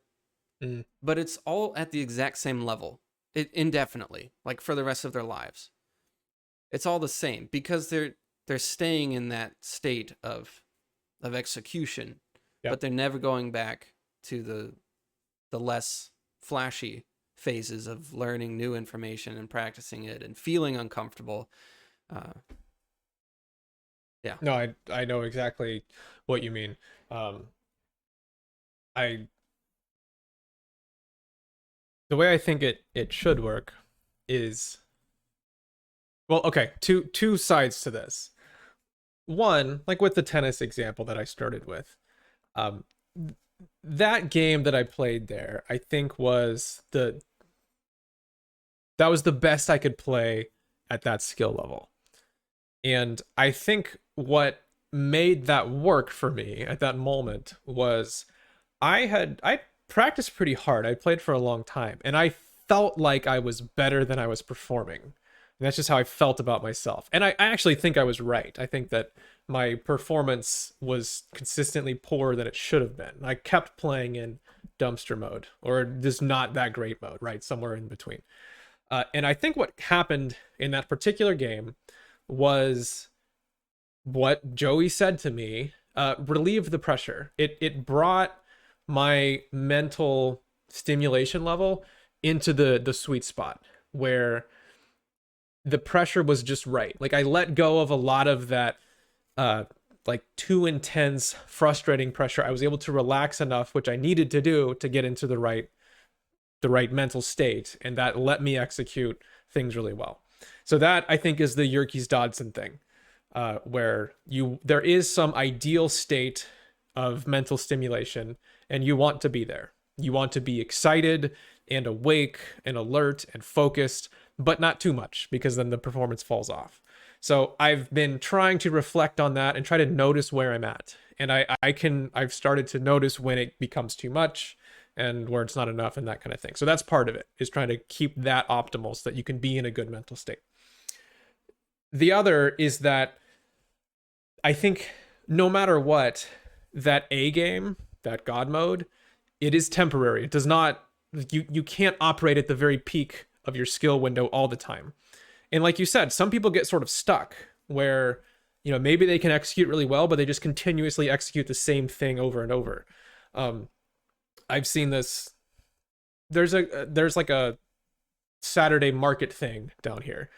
but it's all at the exact same level, indefinitely, like for the rest of their lives. It's all the same because they're staying in that state of execution, but they're never going back to the less flashy phases of learning new information and practicing it and feeling uncomfortable. No, I know exactly what you mean. The way I think it should work is, well, okay, two sides to this. One, like with the tennis example that I started with, that game that I played there, I think that was the best I could play at that skill level. And I think what made that work for me at that moment was I practiced pretty hard. I played for a long time, and I felt like I was better than I was performing. And that's just how I felt about myself. And I actually think I was right. I think that my performance was consistently poorer than it should have been. I kept playing in dumpster mode, or just not that great mode, right? Somewhere in between. And I think what happened in that particular game was what Joey said to me, relieved the pressure. It brought my mental stimulation level into the sweet spot where the pressure was just right. Like I let go of a lot of that like too intense, frustrating pressure. I was able to relax enough, which I needed to do to get into the right mental state, and that let me execute things really well. So that I think is the Yerkes Dodson thing, where there is some ideal state of mental stimulation, and you want to be there. You want to be excited and awake and alert and focused, but not too much, because then the performance falls off. So I've been trying to reflect on that and try to notice where I'm at. And I've started to notice when it becomes too much and where it's not enough and that kind of thing. So that's part of it, is trying to keep that optimal so that you can be in a good mental state. The other is that I think no matter what, that A game, that God mode, it is temporary. It does not, you can't operate at the very peak of your skill window all the time. And like you said, some people get sort of stuck where, maybe they can execute really well, but they just continuously execute the same thing over and over. I've seen this. There's like a Saturday market thing down here,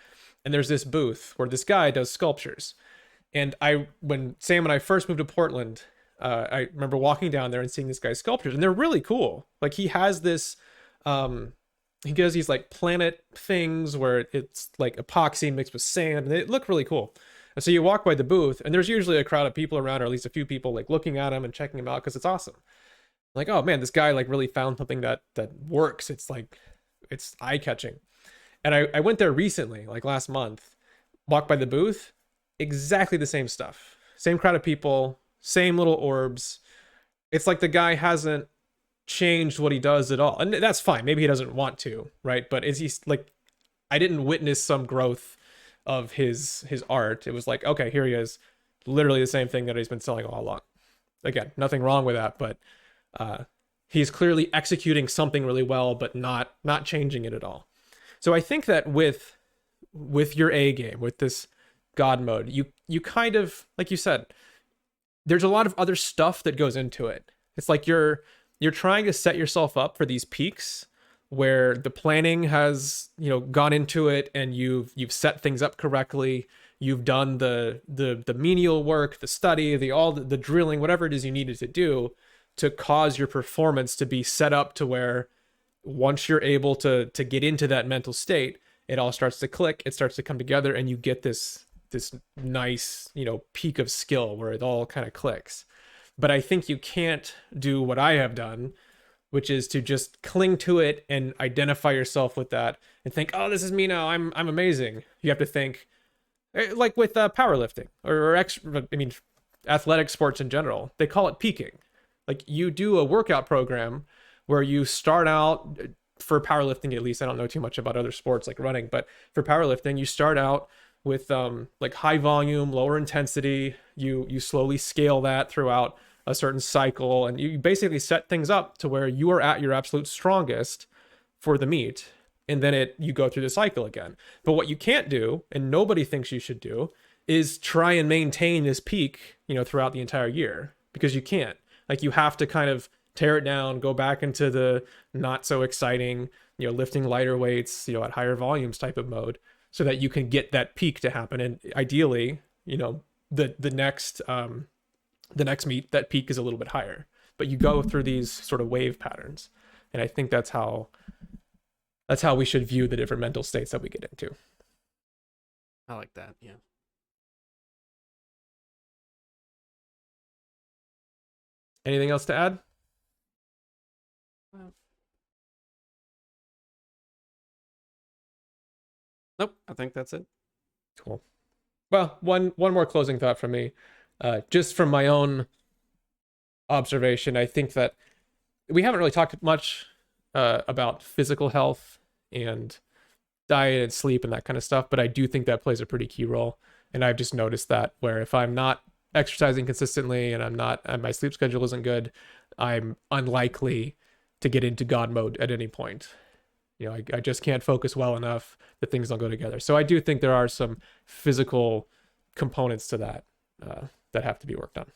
and there's this booth where this guy does sculptures. And when Sam and I first moved to Portland, I remember walking down there and seeing this guy's sculptures, and they're really cool. Like he has this, he does these like planet things where it's like epoxy mixed with sand, and they look really cool. And so you walk by the booth, and there's usually a crowd of people around, or at least a few people like looking at him and checking him out because it's awesome. Like, oh man, this guy like really found something that works. It's like, it's eye catching. And I went there recently, like last month, walked by the booth, exactly the same stuff, same crowd of people, same little orbs. It's like the guy hasn't changed what he does at all, and that's fine. Maybe he doesn't want to, right? But is he like, I didn't witness some growth of his art. It was like, okay, here he is, literally the same thing that he's been selling all along. Again, nothing wrong with that, but he's clearly executing something really well, but not changing it at all. So I think that with your A game, with this God mode, you kind of, like you said, there's a lot of other stuff that goes into it. It's like you're trying to set yourself up for these peaks where the planning has, gone into it, and you've set things up correctly. You've done the menial work, the study, the drilling, whatever it is you needed to do to cause your performance to be set up to where once you're able to get into that mental state, it all starts to click, it starts to come together, and you get this nice, peak of skill where it all kind of clicks. But I think you can't do what I have done, which is to just cling to it and identify yourself with that and think, oh, this is me now, I'm amazing. You have to think, like with powerlifting or athletic sports in general, they call it peaking. Like you do a workout program where you start out, for powerlifting at least, I don't know too much about other sports like running, but for powerlifting, you start out with like high volume, lower intensity. You slowly scale that throughout a certain cycle, and you basically set things up to where you are at your absolute strongest for the meet, and then you go through the cycle again. But what you can't do, and nobody thinks you should do, is try and maintain this peak, throughout the entire year, because you can't. Like you have to kind of tear it down, go back into the not so exciting, lifting lighter weights, at higher volumes type of mode, so that you can get that peak to happen. And ideally, the next meet, that peak is a little bit higher. But you go through these sort of wave patterns. And I think that's how we should view the different mental states that we get into. I like that, yeah. Anything else to add? Nope, I think that's it. Cool. Well, one more closing thought from me. Just from my own observation, I think that we haven't really talked much about physical health and diet and sleep and that kind of stuff, but I do think that plays a pretty key role. And I've just noticed that where if I'm not exercising consistently and my sleep schedule isn't good, I'm unlikely to get into God mode at any point. You know, I just can't focus well enough that things don't go together. So I do think there are some physical components to that that have to be worked on.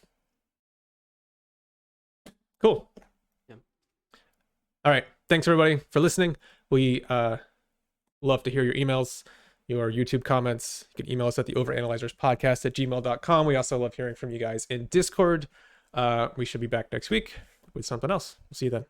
Cool. Yeah. All right. Thanks everybody for listening. We love to hear your emails, your YouTube comments. You can email us at the OverAnalyzers podcast at gmail.com. We also love hearing from you guys in Discord. We should be back next week with something else. We'll see you then.